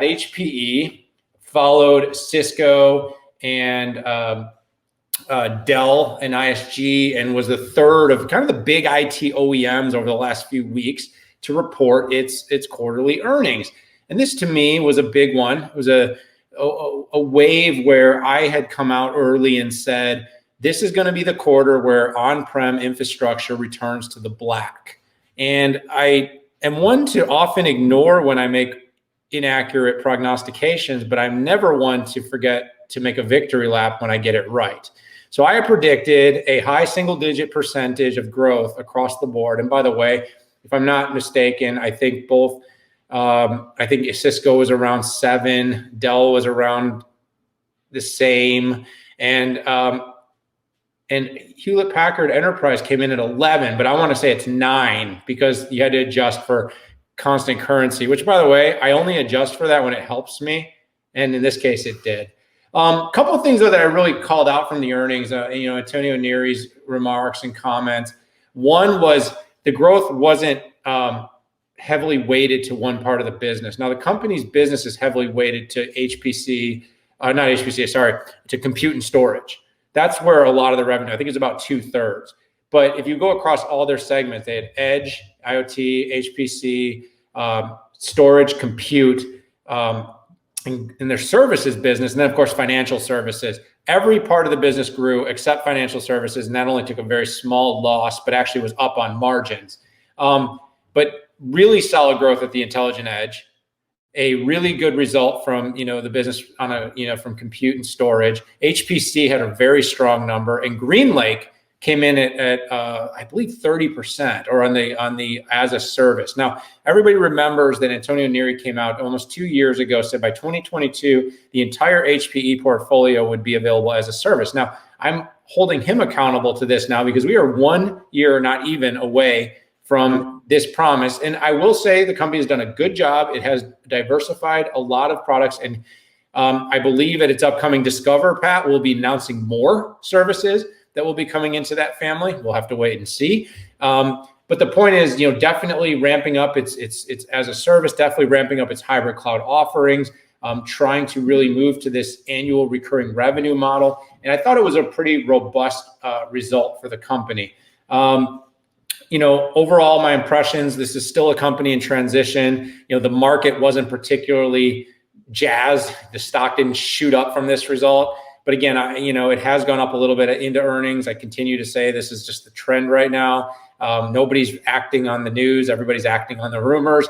HPE followed Cisco and Dell and ISG, and was the third of kind of the big IT OEMs over the last few weeks to report its quarterly earnings. And this to me was a big one. It was a wave where I had come out early and said, this is going to be the quarter where on-prem infrastructure returns to the black. And I am one to often ignore when I make inaccurate prognostications, but I'm never one to forget to make a victory lap when I get it right. So I predicted a high single-digit percentage of growth across the board. And by the way, if I'm not mistaken, I think I think Cisco was around 7, Dell was around the same, and Hewlett Packard Enterprise came in at 11, but I want to say it's 9 because you had to adjust for constant currency, which, by the way, I only adjust for that when it helps me, and in this case, it did. Couple of things though that I really called out from the earnings, Antonio Neri's remarks and comments. One was the growth wasn't heavily weighted to one part of the business. Now the company's business is heavily weighted to to compute and storage. That's where a lot of the revenue, I think it's about 2/3. But if you go across all their segments, they had edge, IoT, HPC, storage, compute, in their services business, and then of course financial services. Every part of the business grew except financial services, and that only took a very small loss, but actually was up on margins. But really solid growth at the intelligent edge, a really good result from the business on from compute and storage. HPC had a very strong number, and GreenLake came in at I believe 30%, or on the as a service. Now everybody remembers that Antonio Neri came out almost 2 years ago, said by 2022 the entire HPE portfolio would be available as a service. Now I'm holding him accountable to this now because we are 1 year, not even, away from this promise. And I will say the company has done a good job. It has diversified a lot of products, and I believe at its upcoming Discover, Pat, will be announcing more services that will be coming into that family. We'll have to wait and see. But the point is, definitely ramping up its as a service, definitely ramping up its hybrid cloud offerings, trying to really move to this annual recurring revenue model. And I thought it was a pretty robust result for the company. Overall, my impressions, this is still a company in transition. The market wasn't particularly jazzed. The stock didn't shoot up from this result. But again, it has gone up a little bit into earnings. I continue to say this is just the trend right now. Nobody's acting on the news. Everybody's acting on the rumors.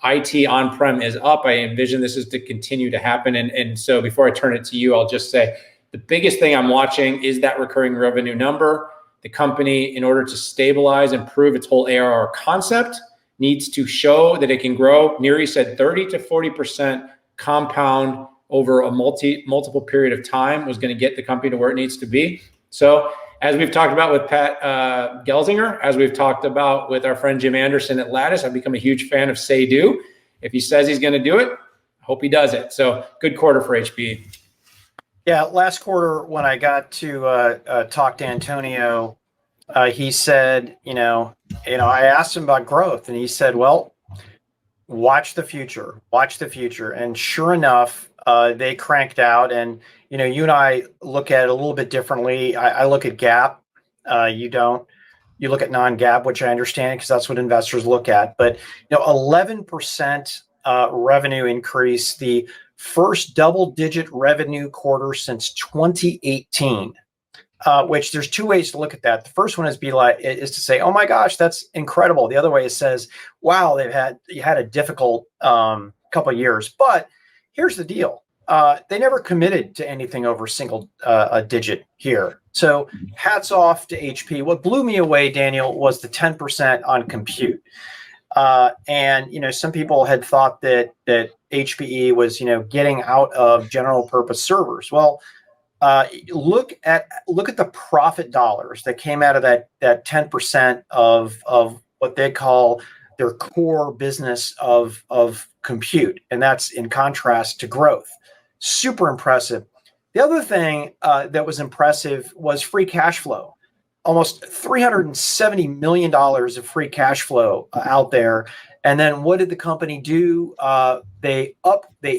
IT on-prem is up. I envision this is to continue to happen. And so before I turn it to you, I'll just say the biggest thing I'm watching is that recurring revenue number. The company, in order to stabilize and prove its whole ARR concept, needs to show that it can grow. Neri said 30 to 40% compound over a multiple period of time was going to get the company to where it needs to be. So as we've talked about with Pat Gelsinger, as we've talked about with our friend Jim Anderson at Lattice, I've become a huge fan of say do. If he says he's going to do it, I hope he does it. So good quarter for HPE. Yeah, last quarter when I got to talk to Antonio, he said, I asked him about growth, and he said, well, watch the future. And sure enough, they cranked out. And, you and I look at it a little bit differently. I look at GAAP. You don't. You look at non-GAAP, which I understand because that's what investors look at. But, 11% revenue increase, the first double-digit revenue quarter since 2018. Which there's two ways to look at that. The first one is to say, oh my gosh, that's incredible. The other way is says, wow, you had a difficult couple of years. But here's the deal. They never committed to anything over a digit here. So hats off to HP. What blew me away, Daniel, was the 10% on compute. And some people had thought that HPE was getting out of general purpose servers. Well, look at the profit dollars that came out of that 10% of what they call their core business of compute, and that's in contrast to growth. Super impressive. The other thing that was impressive was free cash flow. Almost $370 million of free cash flow out there. And then what did the company do? They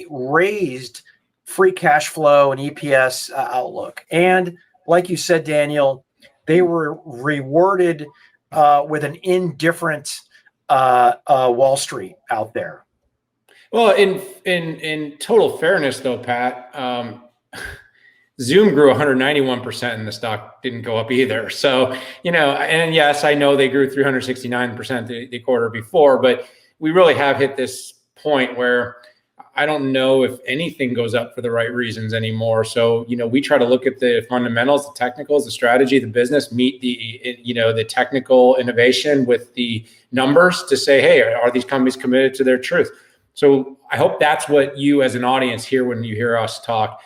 raised free cash flow and EPS outlook. And like you said, Daniel, they were rewarded with an indifferent Wall Street out there. Well, in total fairness, though, Pat, Zoom grew 191% and the stock didn't go up either. So, and yes, I know they grew 369% the quarter before, but we really have hit this point where I don't know if anything goes up for the right reasons anymore. So, we try to look at the fundamentals, the technicals, the strategy, the business, meet the technical innovation with the numbers to say, hey, are these companies committed to their truth? So I hope that's what you as an audience hear when you hear us talk.